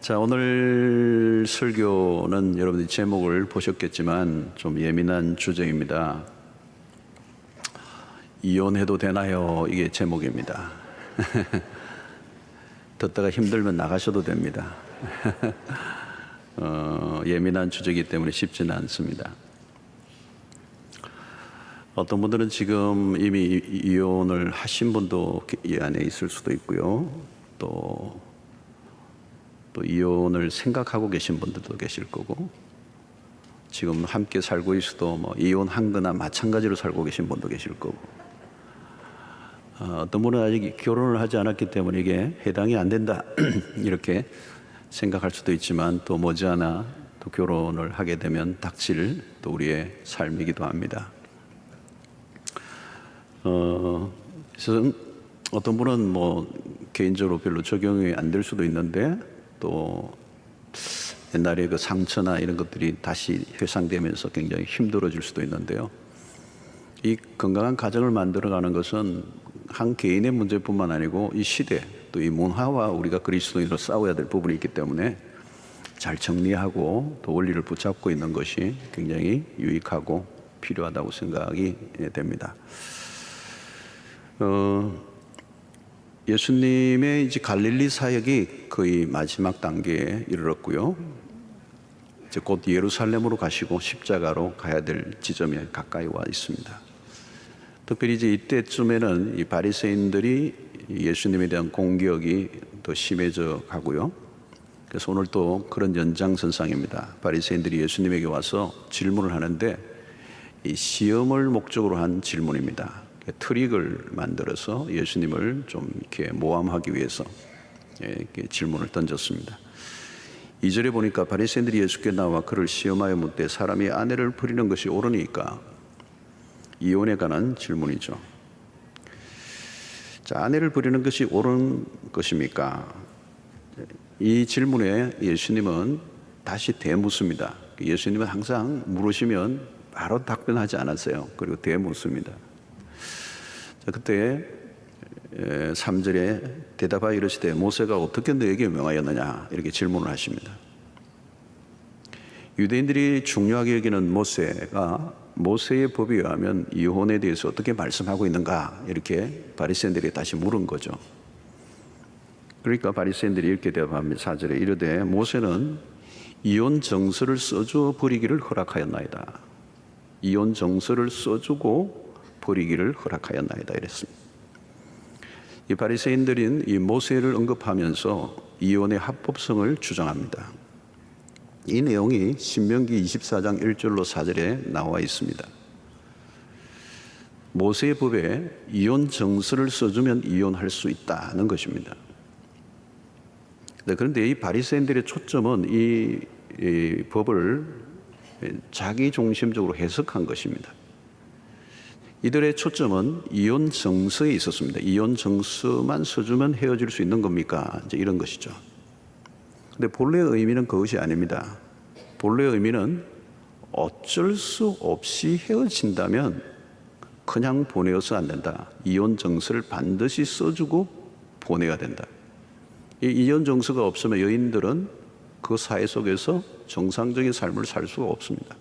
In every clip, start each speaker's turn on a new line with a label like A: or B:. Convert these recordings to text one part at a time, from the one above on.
A: 자, 오늘 설교는 여러분들이 제목을 보셨겠지만 좀 예민한 주제입니다. 이혼해도 되나요? 이게 제목입니다. 듣다가 힘들면 나가셔도 됩니다. 예민한 주제이기 때문에 쉽지는 않습니다. 어떤 분들은 지금 이미 이혼을 하신 분도 이 안에 있을 수도 있고요. 또 이혼을 생각하고 계신 분들도 계실 거고, 지금 함께 살고 있어도 이혼한 거나 마찬가지로 살고 계신 분도 계실 거고, 어떤 분은 아직 결혼을 하지 않았기 때문에 이게 해당이 안 된다 이렇게 생각할 수도 있지만, 또 머지않아 또 결혼을 하게 되면 닥칠 또 우리의 삶이기도 합니다. 그래서 어떤 분은 개인적으로 별로 적용이 안 될 수도 있는데, 또 옛날에 그 상처나 이런 것들이 다시 회상되면서 굉장히 힘들어질 수도 있는데요. 이 건강한 가정을 만들어가는 것은 한 개인의 문제뿐만 아니고 이 시대, 또 이 문화와 우리가 그리스도인으로 싸워야 될 부분이 있기 때문에 잘 정리하고 또 원리를 붙잡고 있는 것이 굉장히 유익하고 필요하다고 생각이 됩니다. 예수님의 이제 갈릴리 사역이 거의 마지막 단계에 이르렀고요. 이제 곧 예루살렘으로 가시고 십자가로 가야 될 지점에 가까이 와 있습니다. 특별히 이제 이때쯤에는 이 바리새인들이 예수님에 대한 공격이 더 심해져 가고요. 그래서 오늘 또 그런 연장선상입니다. 바리새인들이 예수님에게 와서 질문을 하는데, 이 시험을 목적으로 한 질문입니다. 트릭을 만들어서 예수님을 좀 이렇게 모함하기 위해서 이렇게 질문을 던졌습니다. 2절에 보니까 바리새인들이 예수께 나와 그를 시험하여 묻되 사람이 아내를 버리는 것이 옳으니까, 이혼에 관한 질문이죠. 자, 아내를 버리는 것이 옳은 것입니까? 이 질문에 예수님은 다시 되묻습니다. 예수님은 항상 물으시면 바로 답변하지 않았어요. 그리고 되묻습니다. 자, 그때 3절에 대답하여 이르시되 모세가 어떻게 너에게 명하였느냐 이렇게 질문을 하십니다. 유대인들이 중요하게 여기는 모세가 모세의 법에 의하면 이혼에 대해서 어떻게 말씀하고 있는가, 이렇게 바리새인들이 다시 물은 거죠. 그러니까 바리새인들이 이렇게 대답합니다. 4절에 이르되 모세는 이혼 정서를 써줘 버리기를 허락하였나이다. 이혼 정서를 써주고 버리기를 허락하였나이다 이랬습니다. 이 바리새인들은 이 모세를 언급하면서 이혼의 합법성을 주장합니다. 이 내용이 신명기 24장 1절로 4절에 나와 있습니다. 모세의 법에 이혼 정서를 써주면 이혼할 수 있다는 것입니다. 그런데 이 바리새인들의 초점은 이 법을 자기 중심적으로 해석한 것입니다. 이들의 초점은 이혼 정서에 있었습니다. 이혼 정서만 써주면 헤어질 수 있는 겁니까? 이제 이런 것이죠. 근데 본래의 의미는 그것이 아닙니다. 본래의 의미는 어쩔 수 없이 헤어진다면 그냥 보내어서 안 된다. 이혼 정서를 반드시 써주고 보내야 된다. 이 이혼 정서가 없으면 여인들은 그 사회 속에서 정상적인 삶을 살 수가 없습니다.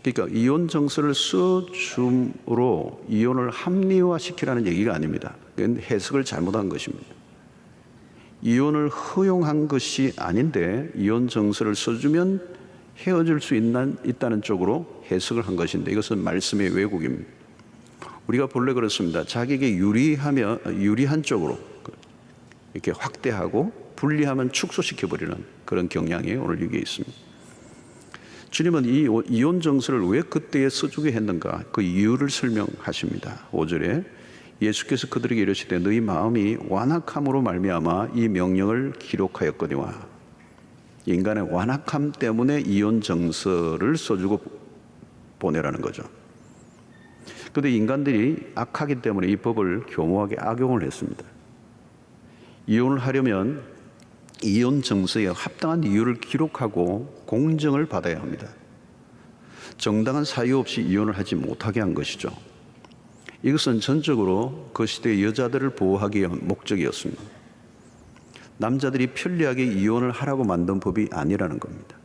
A: 그러니까 이혼 정서를 써줌으로 이혼을 합리화시키라는 얘기가 아닙니다. 그건 해석을 잘못한 것입니다. 이혼을 허용한 것이 아닌데 이혼 정서를 써주면 헤어질 수 있다는 쪽으로 해석을 한 것인데, 이것은 말씀의 왜곡입니다. 우리가 본래 그렇습니다. 자기에게 유리한 쪽으로 이렇게 확대하고 분리하면 축소시켜버리는 그런 경향이 오늘 여기에 있습니다. 주님은 이 이혼 정서를 왜 그때에 써주게 했는가, 그 이유를 설명하십니다. 5절에 예수께서 그들에게 이르시되 너희 마음이 완악함으로 말미암아 이 명령을 기록하였거니와. 인간의 완악함 때문에 이혼 정서를 써주고 보내라는 거죠. 그런데 인간들이 악하기 때문에 이 법을 교모하게 악용을 했습니다. 이혼을 하려면 이혼 정서에 합당한 이유를 기록하고 공정을 받아야 합니다. 정당한 사유 없이 이혼을 하지 못하게 한 것이죠. 이것은 전적으로 그 시대의 여자들을 보호하기 위한 목적이었습니다. 남자들이 편리하게 이혼을 하라고 만든 법이 아니라는 겁니다.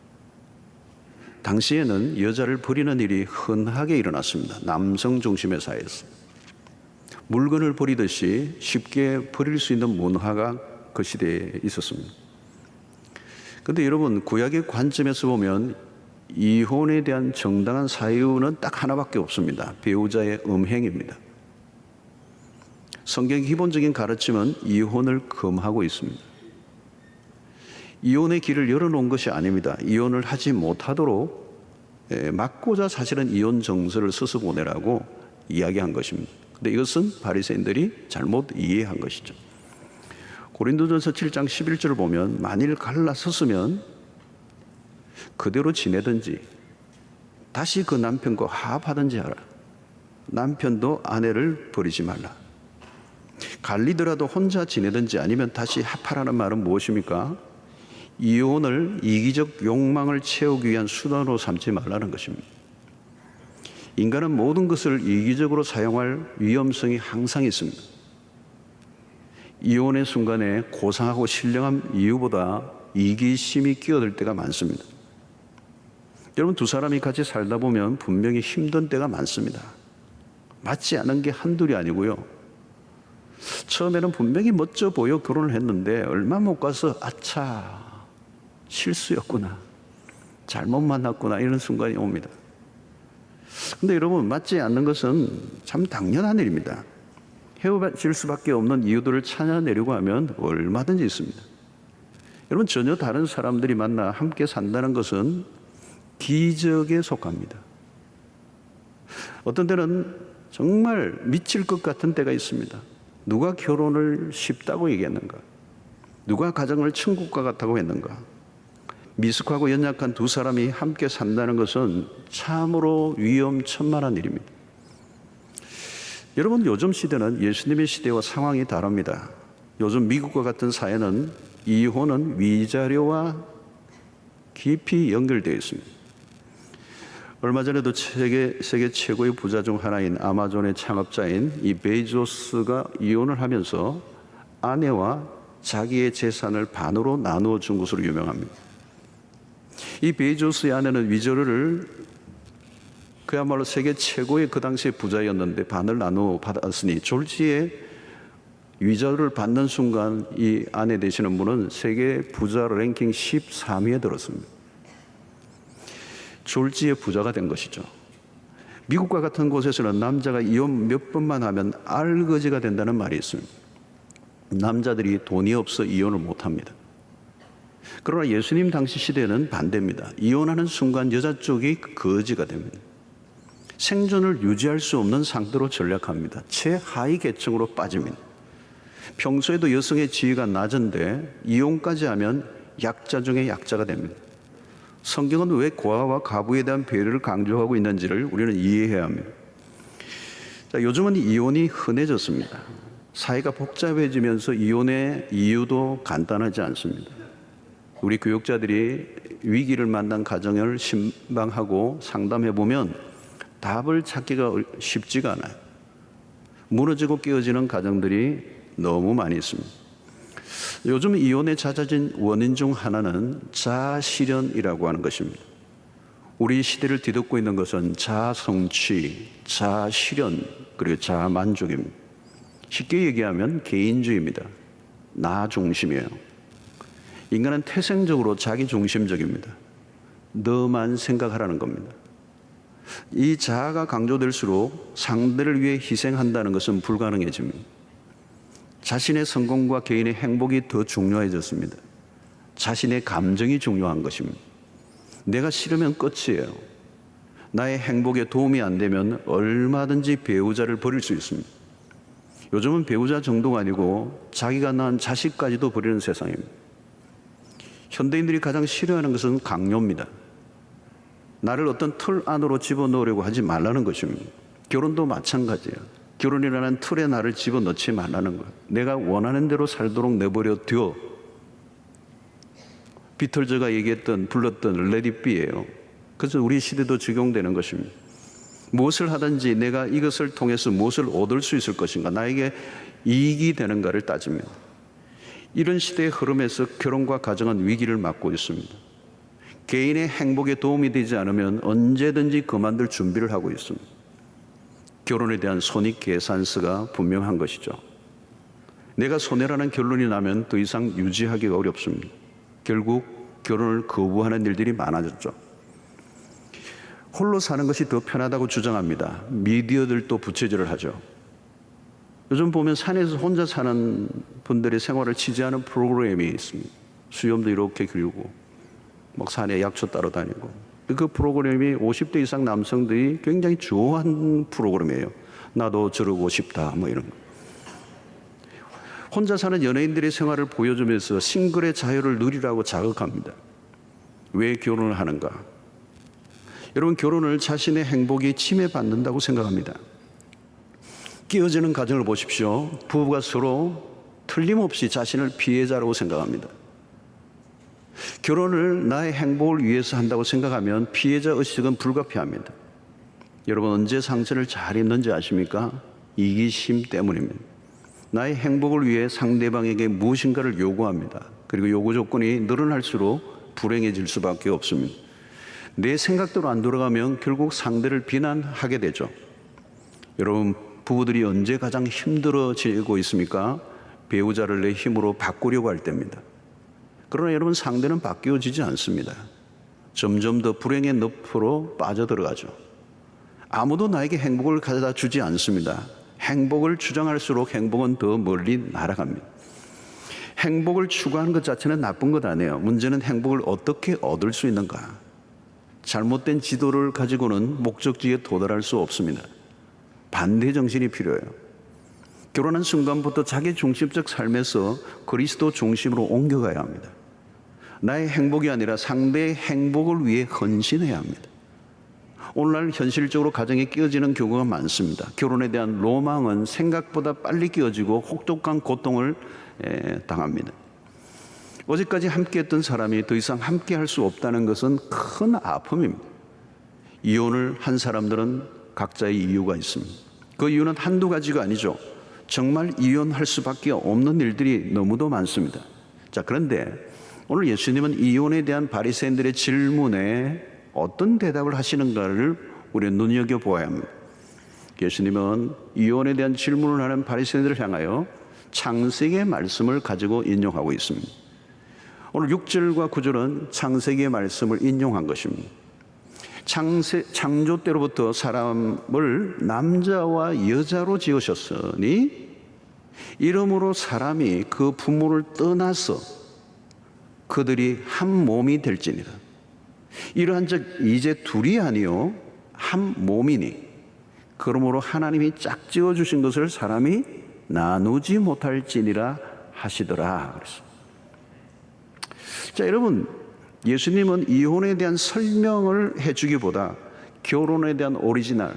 A: 당시에는 여자를 버리는 일이 흔하게 일어났습니다. 남성 중심의 사회에서. 물건을 버리듯이 쉽게 버릴 수 있는 문화가 그 시대에 있었습니다. 그런데 여러분, 구약의 관점에서 보면 이혼에 대한 정당한 사유는 딱 하나밖에 없습니다. 배우자의 음행입니다. 성경의 기본적인 가르침은 이혼을 금하고 있습니다. 이혼의 길을 열어놓은 것이 아닙니다. 이혼을 하지 못하도록 막고자 사실은 이혼 정서를 써서 보내라고 이야기한 것입니다. 그런데 이것은 바리새인들이 잘못 이해한 것이죠. 고린도전서 7장 11절을 보면 만일 갈라섰으면 그대로 지내든지 다시 그 남편과 화합하든지 하라. 남편도 아내를 버리지 말라. 갈리더라도 혼자 지내든지 아니면 다시 합하라는 말은 무엇입니까? 이혼을 이기적 욕망을 채우기 위한 수단으로 삼지 말라는 것입니다. 인간은 모든 것을 이기적으로 사용할 위험성이 항상 있습니다. 이혼의 순간에 고상하고 신령한 이유보다 이기심이 끼어들 때가 많습니다. 여러분, 두 사람이 같이 살다 보면 분명히 힘든 때가 많습니다. 맞지 않은 게 한둘이 아니고요. 처음에는 분명히 멋져 보여 결혼을 했는데 얼마 못 가서 아차, 실수였구나, 잘못 만났구나, 이런 순간이 옵니다. 근데 여러분, 맞지 않는 것은 참 당연한 일입니다. 헤어질 수밖에 없는 이유들을 찾아내려고 하면 얼마든지 있습니다. 여러분, 전혀 다른 사람들이 만나 함께 산다는 것은 기적에 속합니다. 어떤 때는 정말 미칠 것 같은 때가 있습니다. 누가 결혼을 쉽다고 얘기했는가? 누가 가정을 천국과 같다고 했는가? 미숙하고 연약한 두 사람이 함께 산다는 것은 참으로 위험천만한 일입니다. 여러분, 요즘 시대는 예수님의 시대와 상황이 다릅니다. 요즘 미국과 같은 사회는 이혼은 위자료와 깊이 연결되어 있습니다. 얼마 전에도 세계 최고의 부자 중 하나인 아마존의 창업자인 이 베조스가 이혼을 하면서 아내와 자기의 재산을 반으로 나누어 준 것으로 유명합니다. 이 베조스의 아내는 위자료를 그야말로 세계 최고의 그 당시의 부자였는데 반을 나누어 받았으니 졸지에 위자료를 받는 순간 이 아내 되시는 분은 세계 부자 랭킹 13위에 들었습니다. 졸지에 부자가 된 것이죠. 미국과 같은 곳에서는 남자가 이혼 몇 번만 하면 알거지가 된다는 말이 있습니다. 남자들이 돈이 없어 이혼을 못합니다. 그러나 예수님 당시 시대는 반대입니다. 이혼하는 순간 여자 쪽이 거지가 됩니다. 생존을 유지할 수 없는 상태로 전락합니다. 최하위 계층으로 빠집니다. 평소에도 여성의 지위가 낮은데 이혼까지 하면 약자 중에 약자가 됩니다. 성경은 왜 고아와 가부에 대한 배려를 강조하고 있는지를 우리는 이해해야 합니다. 자, 요즘은 이혼이 흔해졌습니다. 사회가 복잡해지면서 이혼의 이유도 간단하지 않습니다. 우리 교육자들이 위기를 만난 가정을 신방하고 상담해보면 답을 찾기가 쉽지가 않아요. 무너지고 깨어지는 가정들이 너무 많이 있습니다. 요즘 이혼에 잦아진 원인 중 하나는 자아실현이라고 하는 것입니다. 우리 시대를 뒤덮고 있는 것은 자아성취, 자아실현, 그리고 자아만족입니다. 쉽게 얘기하면 개인주의입니다. 나 중심이에요. 인간은 태생적으로 자기중심적입니다. 너만 생각하라는 겁니다. 이 자아가 강조될수록 상대를 위해 희생한다는 것은 불가능해집니다. 자신의 성공과 개인의 행복이 더 중요해졌습니다. 자신의 감정이 중요한 것입니다. 내가 싫으면 끝이에요. 나의 행복에 도움이 안 되면 얼마든지 배우자를 버릴 수 있습니다. 요즘은 배우자 정도가 아니고 자기가 낳은 자식까지도 버리는 세상입니다. 현대인들이 가장 싫어하는 것은 강요입니다. 나를 어떤 틀 안으로 집어넣으려고 하지 말라는 것입니다. 결혼도 마찬가지예요. 결혼이라는 틀에 나를 집어넣지 말라는 거예요. 내가 원하는 대로 살도록 내버려 둬. 비틀즈가 얘기했던, 불렀던 Let it be예요. 그래서 우리 시대도 적용되는 것입니다. 무엇을 하든지 내가 이것을 통해서 무엇을 얻을 수 있을 것인가, 나에게 이익이 되는가를 따집니다. 이런 시대의 흐름에서 결혼과 가정은 위기를 맞고 있습니다. 개인의 행복에 도움이 되지 않으면 언제든지 그만둘 준비를 하고 있습니다. 결혼에 대한 손익계산서가 분명한 것이죠. 내가 손해라는 결론이 나면 더 이상 유지하기가 어렵습니다. 결국 결혼을 거부하는 일들이 많아졌죠. 홀로 사는 것이 더 편하다고 주장합니다. 미디어들도 부채질을 하죠. 요즘 보면 산에서 혼자 사는 분들의 생활을 취재하는 프로그램이 있습니다. 수염도 이렇게 길고 막 산에 약초 따러 다니고, 그 프로그램이 50대 이상 남성들이 굉장히 좋아하는 프로그램이에요. 나도 저러고 싶다 뭐 이런 거. 혼자 사는 연예인들의 생활을 보여주면서 싱글의 자유를 누리라고 자극합니다. 왜 결혼을 하는가? 여러분, 결혼을 자신의 행복이 침해받는다고 생각합니다. 깨어지는 가정을 보십시오. 부부가 서로 틀림없이 자신을 피해자라고 생각합니다. 결혼을 나의 행복을 위해서 한다고 생각하면 피해자 의식은 불가피합니다. 여러분, 언제 상처를 잘 입는지 아십니까? 이기심 때문입니다. 나의 행복을 위해 상대방에게 무엇인가를 요구합니다. 그리고 요구 조건이 늘어날수록 불행해질 수밖에 없습니다. 내 생각대로 안 돌아가면 결국 상대를 비난하게 되죠. 여러분, 부부들이 언제 가장 힘들어지고 있습니까? 배우자를 내 힘으로 바꾸려고 할 때입니다. 그러나 여러분, 상대는 바뀌어지지 않습니다. 점점 더 불행의 늪으로 빠져들어가죠. 아무도 나에게 행복을 가져다 주지 않습니다. 행복을 주장할수록 행복은 더 멀리 날아갑니다. 행복을 추구하는 것 자체는 나쁜 것 아니에요. 문제는 행복을 어떻게 얻을 수 있는가? 잘못된 지도를 가지고는 목적지에 도달할 수 없습니다. 반대 정신이 필요해요. 결혼한 순간부터 자기 중심적 삶에서 그리스도 중심으로 옮겨가야 합니다. 나의 행복이 아니라 상대의 행복을 위해 헌신해야 합니다. 오늘날 현실적으로 가정에 끼어지는 경우가 많습니다. 결혼에 대한 로망은 생각보다 빨리 끼어지고 혹독한 고통을 당합니다. 어제까지 함께했던 사람이 더 이상 함께할 수 없다는 것은 큰 아픔입니다. 이혼을 한 사람들은 각자의 이유가 있습니다. 그 이유는 한두 가지가 아니죠. 정말 이혼할 수밖에 없는 일들이 너무도 많습니다. 자, 그런데 오늘 예수님은 이혼에 대한 바리새인들의 질문에 어떤 대답을 하시는가를 우리는 눈여겨보아야 합니다. 예수님은 이혼에 대한 질문을 하는 바리새인들을 향하여 창세기의 말씀을 가지고 인용하고 있습니다. 오늘 6절과 9절은 창세기의 말씀을 인용한 것입니다. 창조 때로부터 사람을 남자와 여자로 지으셨으니 이러므로 사람이 그 부모를 떠나서 그들이 한 몸이 될지니라. 이러한즉 이제 둘이 아니요 한 몸이니 그러므로 하나님이 짝지어 주신 것을 사람이 나누지 못할지니라 하시더라. 그래서 자, 여러분, 예수님은 이혼에 대한 설명을 해주기보다 결혼에 대한 오리지널,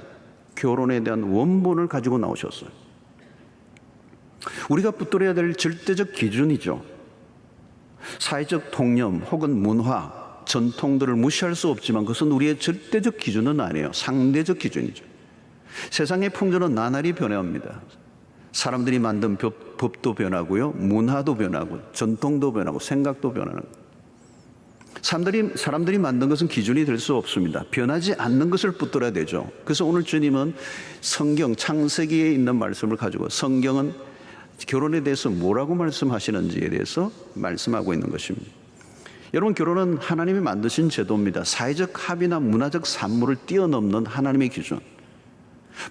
A: 결혼에 대한 원본을 가지고 나오셨어요. 우리가 붙들어야 될 절대적 기준이죠. 사회적 통념 혹은 문화, 전통들을 무시할 수 없지만 그것은 우리의 절대적 기준은 아니에요. 상대적 기준이죠. 세상의 풍조는 나날이 변해옵니다. 사람들이 만든 법도 변하고요, 문화도 변하고, 전통도 변하고, 생각도 변하는 거예요. 사람들이 만든 것은 기준이 될 수 없습니다. 변하지 않는 것을 붙들어야 되죠. 그래서 오늘 주님은 성경 창세기에 있는 말씀을 가지고 성경은 결혼에 대해서 뭐라고 말씀하시는지에 대해서 말씀하고 있는 것입니다. 여러분, 결혼은 하나님이 만드신 제도입니다. 사회적 합의나 문화적 산물을 뛰어넘는 하나님의 기준.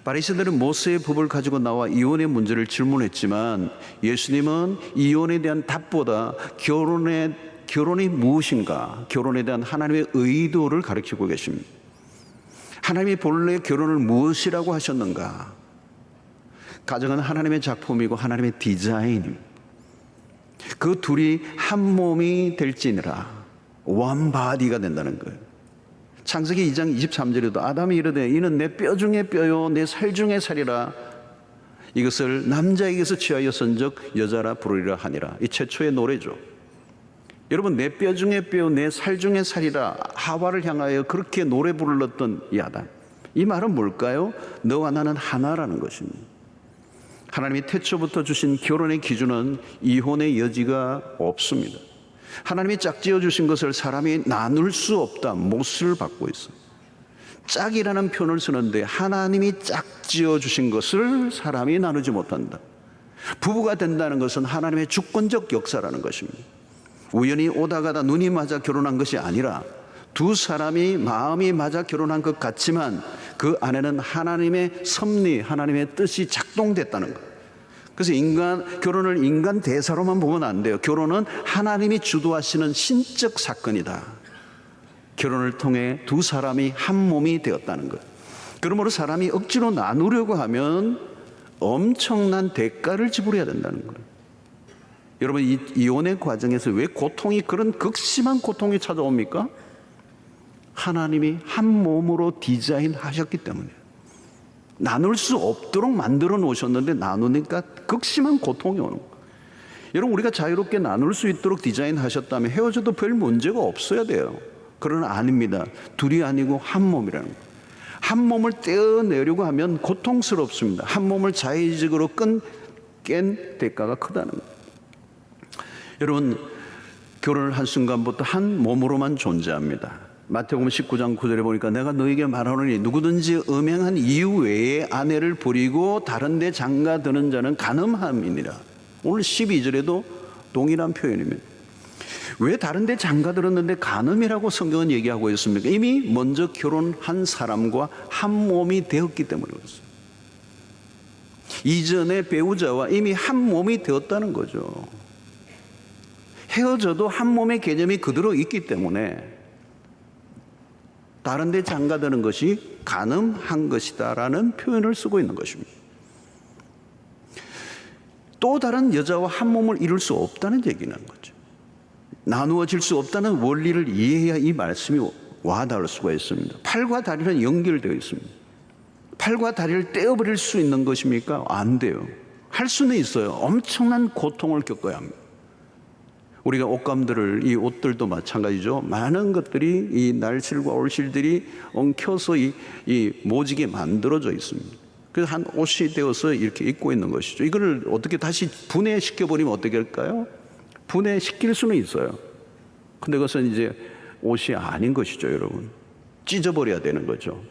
A: 바리새인들은 모세의 법을 가지고 나와 이혼의 문제를 질문했지만 예수님은 이혼에 대한 답보다 결혼이 무엇인가, 결혼에 대한 하나님의 의도를 가르치고 계십니다. 하나님이 본래 결혼을 무엇이라고 하셨는가? 가정은 하나님의 작품이고 하나님의 디자인입니다. 그 둘이 한 몸이 될지니라, one body가 된다는 거예요. 창세기 2장 23절에도 아담이 이르되 이는 내 뼈 중에 뼈요 내 살 중에 살이라, 이것을 남자에게서 취하였은즉 여자라 부르리라 하니라. 이 최초의 노래죠. 여러분, 내 뼈 중에 뼈 내 살 중에 살이라, 하와를 향하여 그렇게 노래 불렀던 이 아담. 이 말은 뭘까요? 너와 나는 하나라는 것입니다. 하나님이 태초부터 주신 결혼의 기준은 이혼의 여지가 없습니다. 하나님이 짝지어 주신 것을 사람이 나눌 수 없다, 못을 받고 있어요. 짝이라는 표현을 쓰는데 하나님이 짝지어 주신 것을 사람이 나누지 못한다. 부부가 된다는 것은 하나님의 주권적 역사라는 것입니다. 우연히 오다 가다 눈이 맞아 결혼한 것이 아니라 두 사람이 마음이 맞아 결혼한 것 같지만 그 안에는 하나님의 섭리, 하나님의 뜻이 작동됐다는 것. 그래서 결혼을 인간 대사로만 보면 안 돼요. 결혼은 하나님이 주도하시는 신적 사건이다. 결혼을 통해 두 사람이 한 몸이 되었다는 것. 그러므로 사람이 억지로 나누려고 하면 엄청난 대가를 지불해야 된다는 거예요. 여러분, 이 이혼의 과정에서 왜 고통이, 그런 극심한 고통이 찾아옵니까? 하나님이 한 몸으로 디자인하셨기 때문이에요. 나눌 수 없도록 만들어 놓으셨는데 나누니까 극심한 고통이 오는 거예요. 여러분, 우리가 자유롭게 나눌 수 있도록 디자인하셨다면 헤어져도 별 문제가 없어야 돼요. 그러나 아닙니다. 둘이 아니고 한 몸이라는 거예요. 한 몸을 떼어내려고 하면 고통스럽습니다. 한 몸을 자의적으로 깬 대가가 크다는 거예요. 여러분, 결혼을 한 순간부터 한 몸으로만 존재합니다. 마태복음 19장 9절에 보니까 내가 너에게 말하노니 누구든지 음행한 이유 외에 아내를 버리고 다른 데 장가드는 자는 간음함이니라. 오늘 12절에도 동일한 표현입니다. 왜 다른 데 장가들었는데 간음이라고 성경은 얘기하고 있습니까? 이미 먼저 결혼한 사람과 한 몸이 되었기 때문에 그렇습니다. 이전의 배우자와 이미 한 몸이 되었다는 거죠. 헤어져도 한 몸의 개념이 그대로 있기 때문에 다른 데 장가드는 것이 간음한 것이다라는 표현을 쓰고 있는 것입니다. 또 다른 여자와 한 몸을 이룰 수 없다는 얘기는 거죠. 나누어질 수 없다는 원리를 이해해야 이 말씀이 와닿을 수가 있습니다. 팔과 다리는 연결되어 있습니다. 팔과 다리를 떼어버릴 수 있는 것입니까? 안 돼요. 할 수는 있어요. 엄청난 고통을 겪어야 합니다. 우리가 옷감들을, 이 옷들도 마찬가지죠. 많은 것들이, 이 날실과 올실들이 엉켜서 이 모지게 만들어져 있습니다. 그래서 한 옷이 되어서 이렇게 입고 있는 것이죠. 이걸 어떻게 다시 분해시켜버리면 어떻게 할까요? 분해시킬 수는 있어요. 근데 그것은 이제 옷이 아닌 것이죠, 여러분. 찢어버려야 되는 거죠.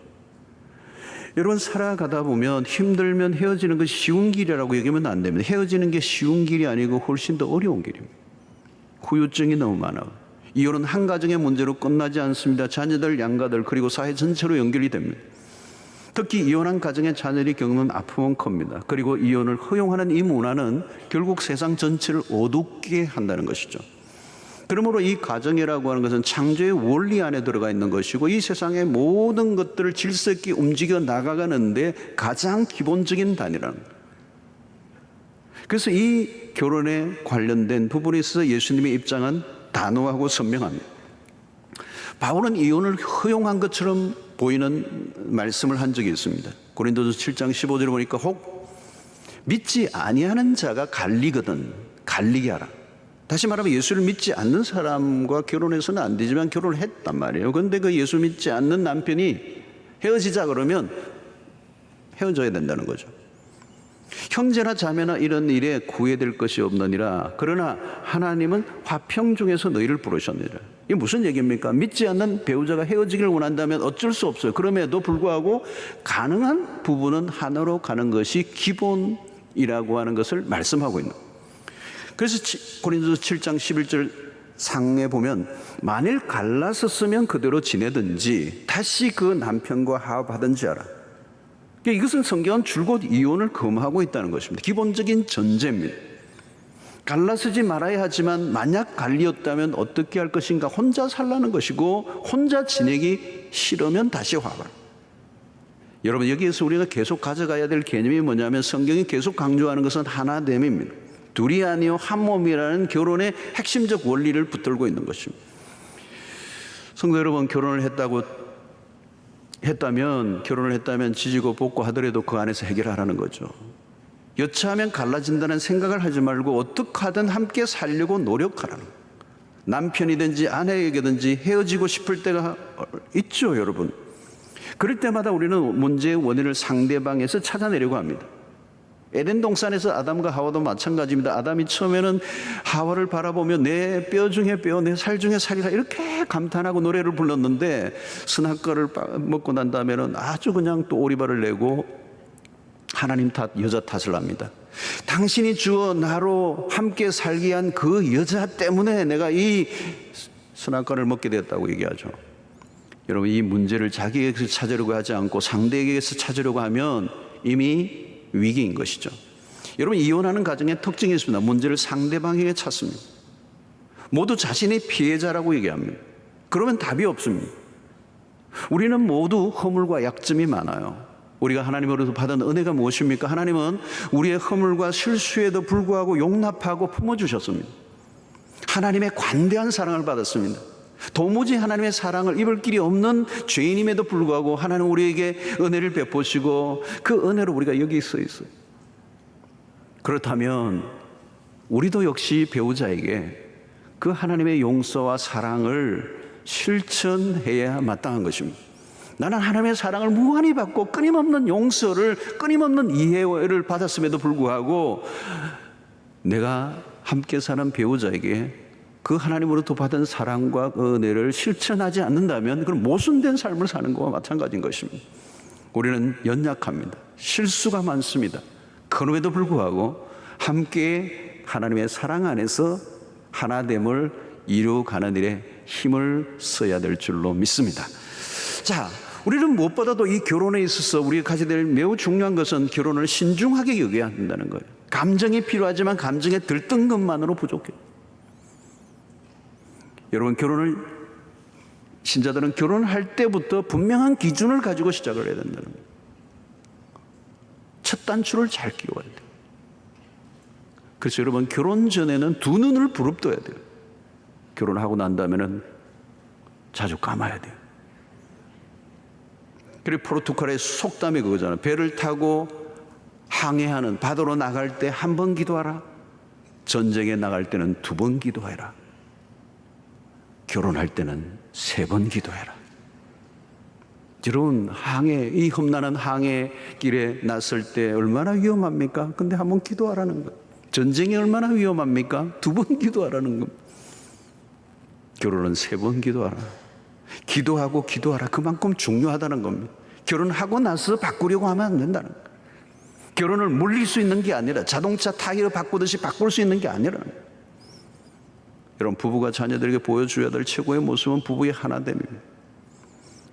A: 여러분, 살아가다 보면 힘들면 헤어지는 것이 쉬운 길이라고 얘기하면 안 됩니다. 헤어지는 게 쉬운 길이 아니고 훨씬 더 어려운 길입니다. 후유증이 너무 많아요. 이혼은 한 가정의 문제로 끝나지 않습니다. 자녀들, 양가들, 그리고 사회 전체로 연결이 됩니다. 특히 이혼한 가정의 자녀들이 겪는 아픔은 큽니다. 그리고 이혼을 허용하는 이 문화는 결국 세상 전체를 어둡게 한다는 것이죠. 그러므로 이 가정이라고 하는 것은 창조의 원리 안에 들어가 있는 것이고 이 세상의 모든 것들을 질서 있게 움직여 나가가는데 가장 기본적인 단위라는 거예요. 그래서 이 결혼에 관련된 부분에 있어서 예수님의 입장은 단호하고 선명합니다. 바울은 이혼을 허용한 것처럼 보이는 말씀을 한 적이 있습니다. 고린도서 7장 15절에 보니까 혹 믿지 아니하는 자가 갈리거든 갈리게 하라. 다시 말하면 예수를 믿지 않는 사람과 결혼해서는 안 되지만 결혼을 했단 말이에요. 그런데 그 예수 믿지 않는 남편이 헤어지자 그러면 헤어져야 된다는 거죠. 형제나 자매나 이런 일에 구애될 것이 없느니라. 그러나 하나님은 화평 중에서 너희를 부르셨느니라. 이게 무슨 얘기입니까? 믿지 않는 배우자가 헤어지기를 원한다면 어쩔 수 없어요. 그럼에도 불구하고 가능한 부분은 하나로 가는 것이 기본이라고 하는 것을 말씀하고 있는 거예요. 그래서 고린도서 7장 11절 상에 보면 만일 갈라섰으면 그대로 지내든지 다시 그 남편과 화합하든지 하라. 이것은 성경은 줄곧 이혼을 금하고 있다는 것입니다. 기본적인 전제입니다. 갈라서지 말아야 하지만 만약 갈리었다면 어떻게 할 것인가? 혼자 살라는 것이고 혼자 지내기 싫으면 다시 화합하라. 여러분, 여기에서 우리가 계속 가져가야 될 개념이 뭐냐면 성경이 계속 강조하는 것은 하나됨입니다. 둘이 아니요 한 몸이라는 결혼의 핵심적 원리를 붙들고 있는 것입니다. 성도 여러분, 결혼을 했다면 지지고 볶고 하더라도 그 안에서 해결하라는 거죠. 여차하면 갈라진다는 생각을 하지 말고 어떻게 하든 함께 살려고 노력하라는 거예요. 남편이든지 아내에게든지 헤어지고 싶을 때가 있죠, 여러분. 그럴 때마다 우리는 문제의 원인을 상대방에서 찾아내려고 합니다. 에덴 동산에서 아담과 하와도 마찬가지입니다. 아담이 처음에는 하와를 바라보며 내 뼈 중에 뼈, 내 살 중에 살이라 이렇게 감탄하고 노래를 불렀는데 선악과를 먹고 난 다음에는 아주 그냥 또 오리발을 내고 하나님 탓, 여자 탓을 합니다. 당신이 주어 나로 함께 살게 한 그 여자 때문에 내가 이 선악과를 먹게 됐다고 얘기하죠. 여러분, 이 문제를 자기에게서 찾으려고 하지 않고 상대에게서 찾으려고 하면 이미 위기인 것이죠. 여러분, 이혼하는 가정의 특징이 있습니다. 문제를 상대방에게 찾습니다. 모두 자신이 피해자라고 얘기합니다. 그러면 답이 없습니다. 우리는 모두 허물과 약점이 많아요. 우리가 하나님으로부터 받은 은혜가 무엇입니까? 하나님은 우리의 허물과 실수에도 불구하고 용납하고 품어주셨습니다. 하나님의 관대한 사랑을 받았습니다. 도무지 하나님의 사랑을 입을 길이 없는 죄인임에도 불구하고 하나님은 우리에게 은혜를 베푸시고 그 은혜로 우리가 여기 서 있어요. 그렇다면 우리도 역시 배우자에게 그 하나님의 용서와 사랑을 실천해야 마땅한 것입니다. 나는 하나님의 사랑을 무한히 받고 끊임없는 용서를, 끊임없는 이해를 받았음에도 불구하고 내가 함께 사는 배우자에게 그 하나님으로부터 받은 사랑과 은혜를 실천하지 않는다면 그건 모순된 삶을 사는 것과 마찬가지인 것입니다. 우리는 연약합니다. 실수가 많습니다. 그럼에도 불구하고 함께 하나님의 사랑 안에서 하나됨을 이루어가는 일에 힘을 써야 될 줄로 믿습니다. 자, 우리는 무엇보다도 이 결혼에 있어서 우리가 가져야 될 매우 중요한 것은 결혼을 신중하게 여겨야 한다는 거예요. 감정이 필요하지만 감정에 들뜬 것만으로 부족해요. 여러분, 신자들은 결혼할 때부터 분명한 기준을 가지고 시작을 해야 된다는 거예요. 첫 단추를 잘 끼워야 돼요. 그래서 여러분, 결혼 전에는 두 눈을 부릅떠야 돼요. 결혼하고 난 다음에는 자주 감아야 돼요. 그리고 포르투갈의 속담이 그거잖아요. 배를 타고 항해하는, 바다로 나갈 때 한 번 기도하라. 전쟁에 나갈 때는 2번 기도해라. 결혼할 때는 3번 기도해라. 여러분, 이 험난한 항해길에 나설 때 얼마나 위험합니까? 근데 한번 기도하라는 거예요. 전쟁이 얼마나 위험합니까? 2번 기도하라는 겁니다. 결혼은 3번 기도하라. 기도하고 기도하라. 그만큼 중요하다는 겁니다. 결혼하고 나서 바꾸려고 하면 안 된다는 거예요. 결혼을 물릴 수 있는 게 아니라 자동차 타이어 바꾸듯이 바꿀 수 있는 게 아니라는 거예요. 여러분, 부부가 자녀들에게 보여줘야 될 최고의 모습은 부부의 하나됨입니다.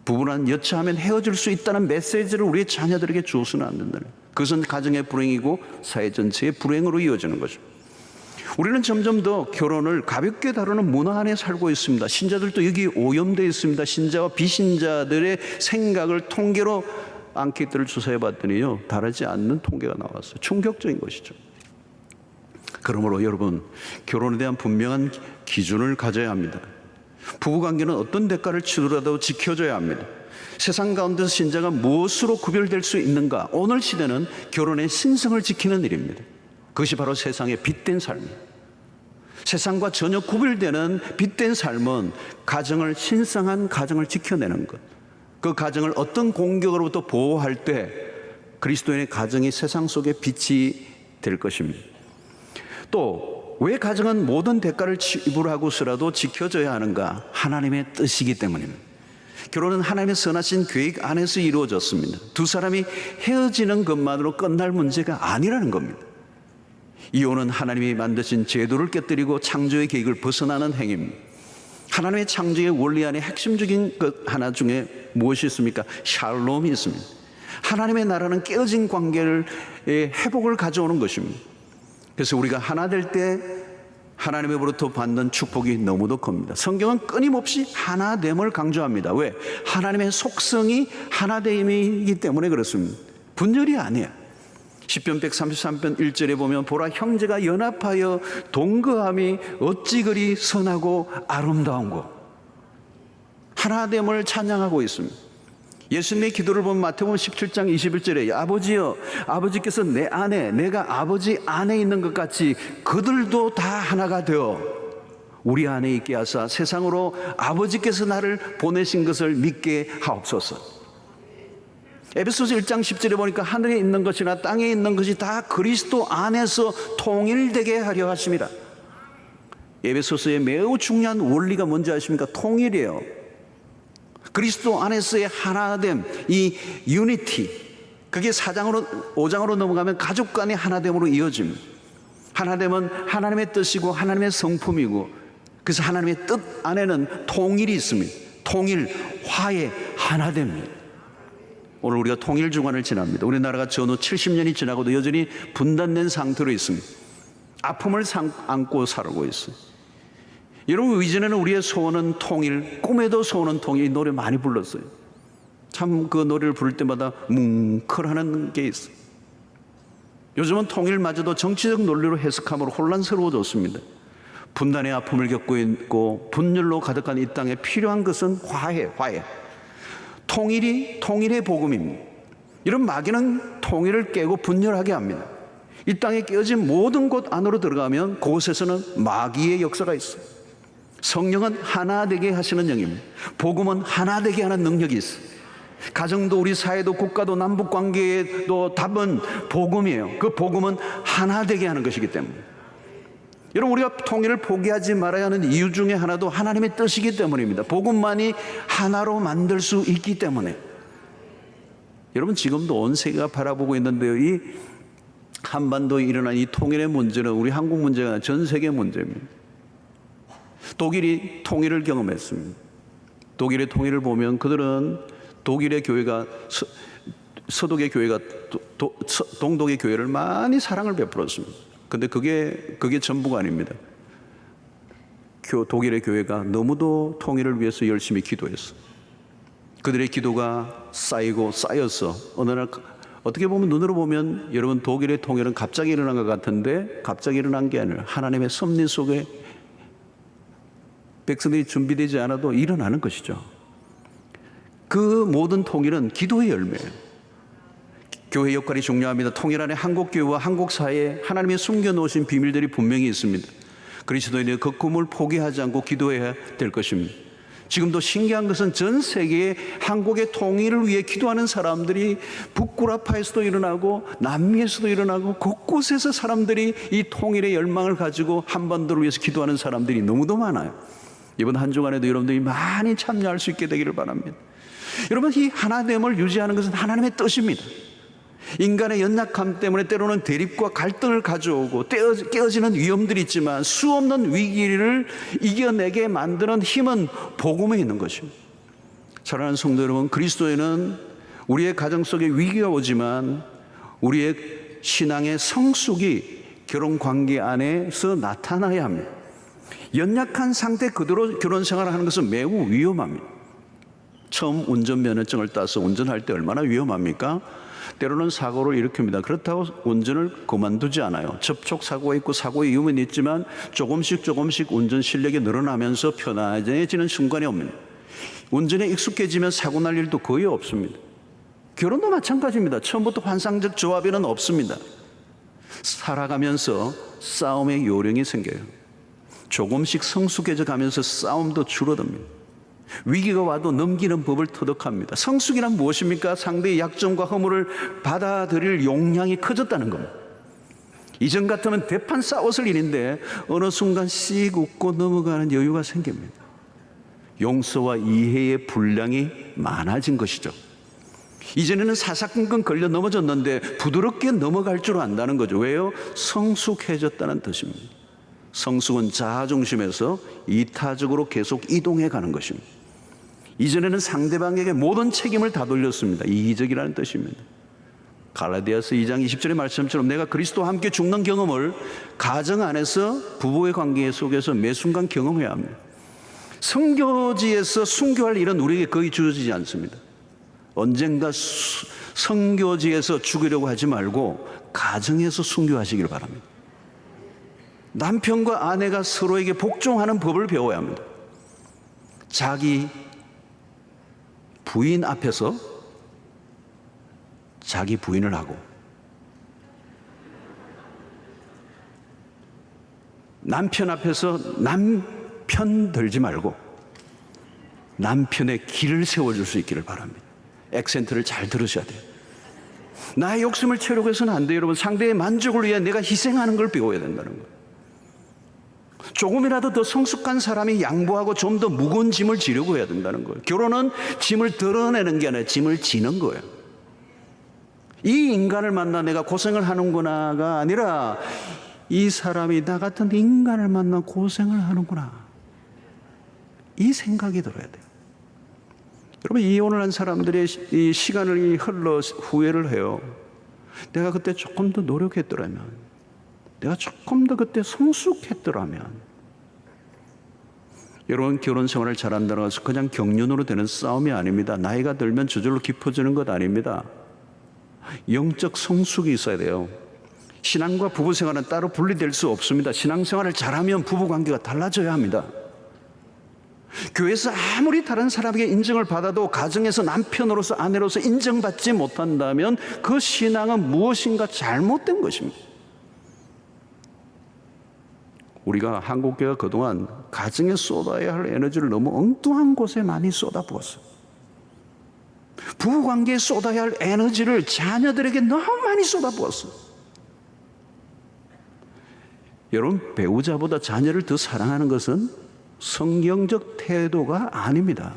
A: 부부란 여차하면 헤어질 수 있다는 메시지를 우리의 자녀들에게 주어서는 안 된다는 거예요. 그것은 가정의 불행이고 사회 전체의 불행으로 이어지는 거죠. 우리는 점점 더 결혼을 가볍게 다루는 문화 안에 살고 있습니다. 신자들도 여기 오염되어 있습니다. 신자와 비신자들의 생각을 통계로 앙케이트를 조사해 봤더니요, 다르지 않는 통계가 나왔어요. 충격적인 것이죠. 그러므로 여러분, 결혼에 대한 분명한 기준을 가져야 합니다. 부부관계는 어떤 대가를 치르더라도 지켜줘야 합니다. 세상 가운데서 신자가 무엇으로 구별될 수 있는가? 오늘 시대는 결혼의 신성을 지키는 일입니다. 그것이 바로 세상의 빛된 삶입니다. 세상과 전혀 구별되는 빛된 삶은 가정을, 신성한 가정을 지켜내는 것. 그 가정을 어떤 공격으로부터 보호할 때 그리스도인의 가정이 세상 속에 빛이 될 것입니다. 또 왜 가정은 모든 대가를 지불하고서라도 지켜져야 하는가? 하나님의 뜻이기 때문입니다. 결혼은 하나님의 선하신 계획 안에서 이루어졌습니다. 두 사람이 헤어지는 것만으로 끝날 문제가 아니라는 겁니다. 이혼은 하나님이 만드신 제도를 깨뜨리고 창조의 계획을 벗어나는 행위입니다. 하나님의 창조의 원리 안에 핵심적인 것 하나 중에 무엇이 있습니까? 샬롬이 있습니다. 하나님의 나라는 깨어진 관계의 회복을 가져오는 것입니다. 그래서 우리가 하나 될 때 하나님으로부터 받는 축복이 너무도 큽니다. 성경은 끊임없이 하나됨을 강조합니다. 왜? 하나님의 속성이 하나됨이기 때문에 그렇습니다. 분열이 아니에요. 시편 133편 1절에 보면 보라, 형제가 연합하여 동거함이 어찌 그리 선하고 아름다운고. 하나됨을 찬양하고 있습니다. 예수님의 기도를 보면 마태복음 17장 21절에 아버지여, 아버지께서 내 안에, 내가 아버지 안에 있는 것 같이 그들도 다 하나가 되어 우리 안에 있게 하사 세상으로 아버지께서 나를 보내신 것을 믿게 하옵소서. 에베소서 1장 10절에 보니까 하늘에 있는 것이나 땅에 있는 것이 다 그리스도 안에서 통일되게 하려 하심이라. 에베소서의 매우 중요한 원리가 뭔지 아십니까? 통일이에요. 그리스도 안에서의 하나됨, 이 유니티, 그게 5장으로 넘어가면 가족 간의 하나됨으로 이어집니다. 하나됨은 하나님의 뜻이고 하나님의 성품이고, 그래서 하나님의 뜻 안에는 통일이 있습니다. 통일, 화해, 하나됨입니다. 오늘 우리가 통일 주간을 지납니다. 우리나라가 전후 70년이 지나고도 여전히 분단된 상태로 있습니다. 아픔을 안고 살고 있어요. 여러분, 이전에는 우리의 소원은 통일, 꿈에도 소원은 통일, 이 노래 많이 불렀어요. 참 그 노래를 부를 때마다 뭉클하는 게 있어요. 요즘은 통일마저도 정치적 논리로 해석함으로 혼란스러워졌습니다. 분단의 아픔을 겪고 있고 분열로 가득한 이 땅에 필요한 것은 화해. 통일의 복음입니다. 이런 마귀는 통일을 깨고 분열하게 합니다. 이 땅에 깨어진 모든 곳 안으로 들어가면 그곳에서는 마귀의 역사가 있어요. 성령은 하나 되게 하시는 영입니다. 복음은 하나 되게 하는 능력이 있어요. 가정도 우리 사회도 국가도 남북관계에도 답은 복음이에요. 그 복음은 하나 되게 하는 것이기 때문에, 여러분, 우리가 통일을 포기하지 말아야 하는 이유 중에 하나도 하나님의 뜻이기 때문입니다. 복음만이 하나로 만들 수 있기 때문에. 여러분, 지금도 온 세계가 바라보고 있는데요, 이 한반도에 일어난 이 통일의 문제는 우리 한국 문제가 아니라 전 세계 문제입니다. 독일이 통일을 경험했습니다. 독일의 통일을 보면 그들은 독일의 교회가 서독의 교회가 동독의 교회를 많이 사랑을 베풀었습니다. 근데 그게 전부가 아닙니다. 독일의 교회가 너무도 통일을 위해서 열심히 기도했어. 그들의 기도가 쌓여서 어느 날, 어떻게 보면 눈으로 보면 여러분, 독일의 통일은 갑자기 일어난 것 같은데 갑자기 일어난 게 아니라 하나님의 섭리 속에 백성들이 준비되지 않아도 일어나는 것이죠. 그 모든 통일은 기도의 열매예요. 교회 역할이 중요합니다. 통일 안에 한국교회와 한국사회에 하나님이 숨겨놓으신 비밀들이 분명히 있습니다. 그리스도인의 그 꿈을 포기하지 않고 기도해야 될 것입니다. 지금도 신기한 것은 전 세계에 한국의 통일을 위해 기도하는 사람들이 북구라파에서도 일어나고 남미에서도 일어나고 곳곳에서 사람들이 이 통일의 열망을 가지고 한반도를 위해서 기도하는 사람들이 너무도 많아요. 이번 한 주간에도 여러분들이 많이 참여할 수 있게 되기를 바랍니다. 여러분, 이 하나됨을 유지하는 것은 하나님의 뜻입니다. 인간의 연약함 때문에 때로는 대립과 갈등을 가져오고 깨어지는 위험들이 있지만 수없는 위기를 이겨내게 만드는 힘은 복음에 있는 것입니다. 사랑하는 성도 여러분, 그리스도에는 우리의 가정 속에 위기가 오지만 우리의 신앙의 성숙이 결혼관계 안에서 나타나야 합니다. 연약한 상태 그대로 결혼생활을 하는 것은 매우 위험합니다. 처음 운전면허증을 따서 운전할 때 얼마나 위험합니까? 때로는 사고를 일으킵니다. 그렇다고 운전을 그만두지 않아요. 접촉사고가 있고 사고의 위험은 있지만 조금씩 운전 실력이 늘어나면서 편안해지는 순간이 옵니다. 운전에 익숙해지면 사고 날 일도 거의 없습니다. 결혼도 마찬가지입니다. 처음부터 환상적 조합에는 없습니다. 살아가면서 싸움의 요령이 생겨요. 조금씩 성숙해져 가면서 싸움도 줄어듭니다. 위기가 와도 넘기는 법을 터득합니다. 성숙이란 무엇입니까? 상대의 약점과 허물을 받아들일 용량이 커졌다는 겁니다. 이전 같으면 대판 싸웠을 일인데 어느 순간 씩 웃고 넘어가는 여유가 생깁니다. 용서와 이해의 분량이 많아진 것이죠. 이전에는 사사건건 걸려 넘어졌는데 부드럽게 넘어갈 줄 안다는 거죠. 왜요? 성숙해졌다는 뜻입니다. 성숙은 자아중심에서 이타적으로 계속 이동해 가는 것입니다. 이전에는 상대방에게 모든 책임을 다 돌렸습니다. 이기적이라는 뜻입니다. 갈라디아서 2장 20절의 말씀처럼 내가 그리스도와 함께 죽는 경험을 가정 안에서 부부의 관계 속에서 매 순간 경험해야 합니다. 선교지에서 순교할 일은 우리에게 거의 주어지지 않습니다. 언젠가 선교지에서 죽으려고 하지 말고 가정에서 순교하시길 바랍니다. 남편과 아내가 서로에게 복종하는 법을 배워야 합니다. 자기 부인 앞에서 자기 부인을 하고, 남편 앞에서 남편 들지 말고 남편의 길을 세워줄 수 있기를 바랍니다. 액센트를 잘 들으셔야 돼요. 나의 욕심을 채우려고 해서는 안 돼요, 여러분. 상대의 만족을 위해 내가 희생하는 걸 배워야 된다는 거예요. 조금이라도 더 성숙한 사람이 양보하고 좀 더 무거운 짐을 지려고 해야 된다는 거예요. 결혼은 짐을 덜어내는 게 아니라 짐을 지는 거예요. 이 인간을 만나 내가 고생을 하는구나가 아니라 이 사람이 나 같은 인간을 만나 고생을 하는구나, 이 생각이 들어야 돼요. 여러분, 이혼을 한 사람들의 이 시간을 흘러 후회를 해요. 내가 그때 조금 더 노력했더라면, 내가 조금 더 그때 성숙했더라면. 여러분, 결혼 생활을 잘한다는 것은 그냥 경륜으로 되는 싸움이 아닙니다. 나이가 들면 저절로 깊어지는 것 아닙니다. 영적 성숙이 있어야 돼요. 신앙과 부부 생활은 따로 분리될 수 없습니다. 신앙생활을 잘하면 부부 관계가 달라져야 합니다. 교회에서 아무리 다른 사람에게 인정을 받아도 가정에서 남편으로서 아내로서 인정받지 못한다면 그 신앙은 무엇인가 잘못된 것입니다. 우리가 한국교회가 그동안 가정에 쏟아야 할 에너지를 너무 엉뚱한 곳에 많이 쏟아부었어요. 부부관계에 쏟아야 할 에너지를 자녀들에게 너무 많이 쏟아부었어요. 여러분, 배우자보다 자녀를 더 사랑하는 것은 성경적 태도가 아닙니다.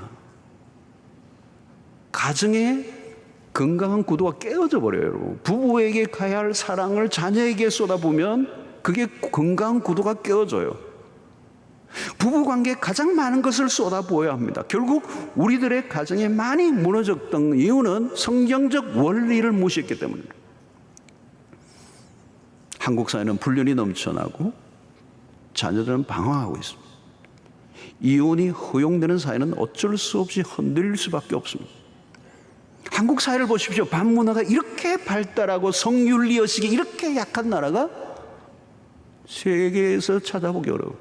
A: 가정의 건강한 구도가 깨어져 버려요, 여러분. 부부에게 가야 할 사랑을 자녀에게 쏟아부으면 그게 건강한 구도가 깨어져요. 부부관계에 가장 많은 것을 쏟아부어야 합니다. 결국 우리들의 가정이 많이 무너졌던 이유는 성경적 원리를 무시했기 때문입니다. 한국 사회는 불륜이 넘쳐나고 자녀들은 방황하고 있습니다. 이혼이 허용되는 사회는 어쩔 수 없이 흔들릴 수밖에 없습니다. 한국 사회를 보십시오. 반문화가 이렇게 발달하고 성윤리 의식이 이렇게 약한 나라가 세계에서 찾아보기 어려워요.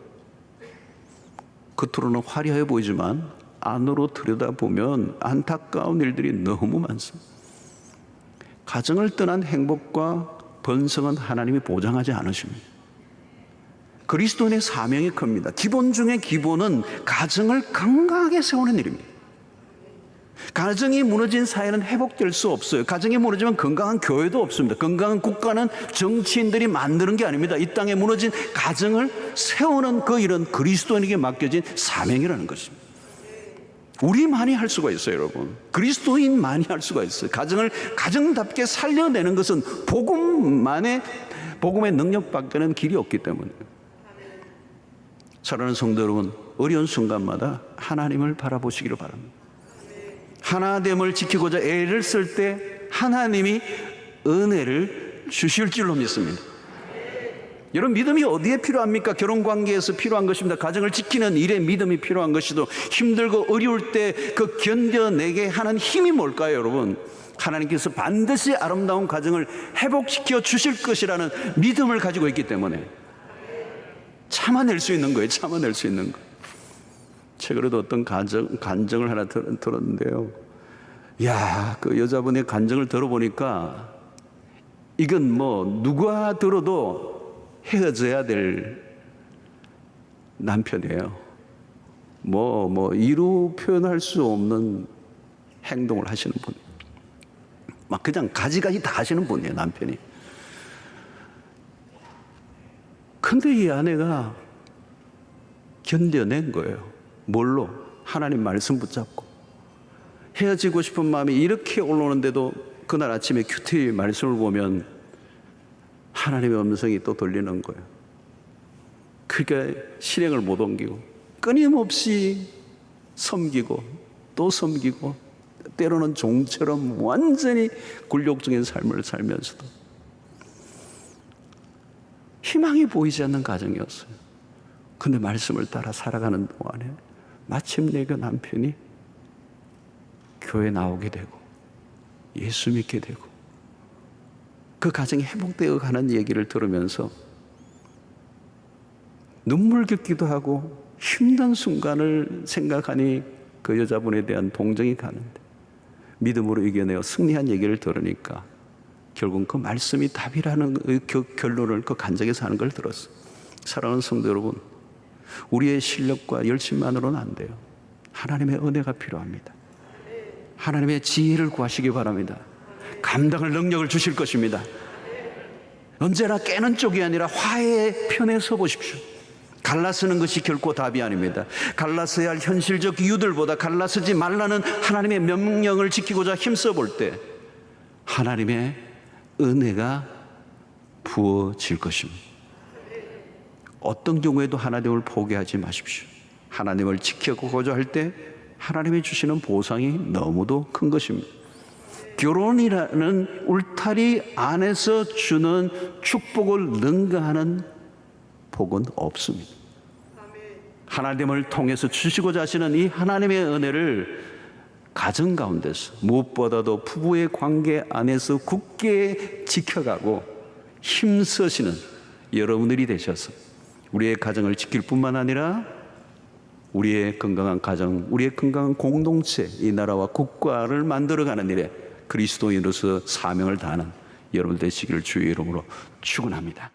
A: 겉으로는 화려해 보이지만 안으로 들여다보면 안타까운 일들이 너무 많습니다. 가정을 떠난 행복과 번성은 하나님이 보장하지 않으십니다. 그리스도인의 사명이 큽니다. 기본 중에 기본은 가정을 건강하게 세우는 일입니다. 가정이 무너진 사회는 회복될 수 없어요. 가정이 무너지면 건강한 교회도 없습니다. 건강한 국가는 정치인들이 만드는 게 아닙니다. 이 땅에 무너진 가정을 세우는 그 일은 그리스도인에게 맡겨진 사명이라는 것입니다. 우리만이 할 수가 있어요, 여러분. 그리스도인만이 할 수가 있어요. 가정을 가정답게 살려내는 것은 복음의 능력밖에는 길이 없기 때문이에요. 사랑하는 성도 여러분, 어려운 순간마다 하나님을 바라보시기를 바랍니다. 하나됨을 지키고자 애를 쓸 때 하나님이 은혜를 주실 줄로 믿습니다. 여러분, 믿음이 어디에 필요합니까? 결혼관계에서 필요한 것입니다. 가정을 지키는 일에 믿음이 필요한 것이도, 힘들고 어려울 때 그 견뎌내게 하는 힘이 뭘까요, 여러분? 하나님께서 반드시 아름다운 가정을 회복시켜 주실 것이라는 믿음을 가지고 있기 때문에 참아낼 수 있는 거예요. 참아낼 수 있는 거예요. 최근에도 어떤 간증을 하나 들었는데요. 야, 그 여자분의 간증을 들어보니까 이건 뭐 누가 들어도 헤어져야 될 남편이에요. 이루 표현할 수 없는 행동을 하시는 분. 막 그냥 가지가지 다 하시는 분이에요, 남편이. 근데 이 아내가 견뎌낸 거예요. 뭘로? 하나님 말씀 붙잡고. 헤어지고 싶은 마음이 이렇게 올라오는데도 그날 아침에 큐티 말씀을 보면 하나님의 음성이 또 들리는 거예요. 그러니까 실행을 못 옮기고 끊임없이 섬기고 또 섬기고, 때로는 종처럼 완전히 굴욕적인 삶을 살면서도 희망이 보이지 않는 가정이었어요. 근데 말씀을 따라 살아가는 동안에 마침내 그 남편이 교회 나오게 되고 예수 믿게 되고 그 가정이 회복되어 가는 얘기를 들으면서 눈물겹기도 하고 힘든 순간을 생각하니 그 여자분에 대한 동정이 가는데, 믿음으로 이겨내어 승리한 얘기를 들으니까 결국은 그 말씀이 답이라는 그 결론을 그 간증에서 하는 걸 들었어요. 사랑하는 성도 여러분, 우리의 실력과 열심만으로는 안 돼요. 하나님의 은혜가 필요합니다. 하나님의 지혜를 구하시기 바랍니다. 감당할 능력을 주실 것입니다. 언제나 깨는 쪽이 아니라 화해의 편에 서 보십시오. 갈라서는 것이 결코 답이 아닙니다. 갈라서야 할 현실적 이유들보다 갈라서지 말라는 하나님의 명령을 지키고자 힘써 볼 때 하나님의 은혜가 부어질 것입니다. 어떤 경우에도 하나님을 포기하지 마십시오. 하나님을 지켜보고자 할 때 하나님이 주시는 보상이 너무도 큰 것입니다. 결혼이라는 울타리 안에서 주는 축복을 능가하는 복은 없습니다. 하나님을 통해서 주시고자 하시는 이 하나님의 은혜를 가정 가운데서 무엇보다도 부부의 관계 안에서 굳게 지켜가고 힘쓰시는 여러분들이 되셔서 우리의 가정을 지킬 뿐만 아니라 우리의 건강한 가정, 우리의 건강한 공동체, 이 나라와 국가를 만들어가는 일에 그리스도인으로서 사명을 다하는 여러분 되시기를 주의 이름으로 축원합니다.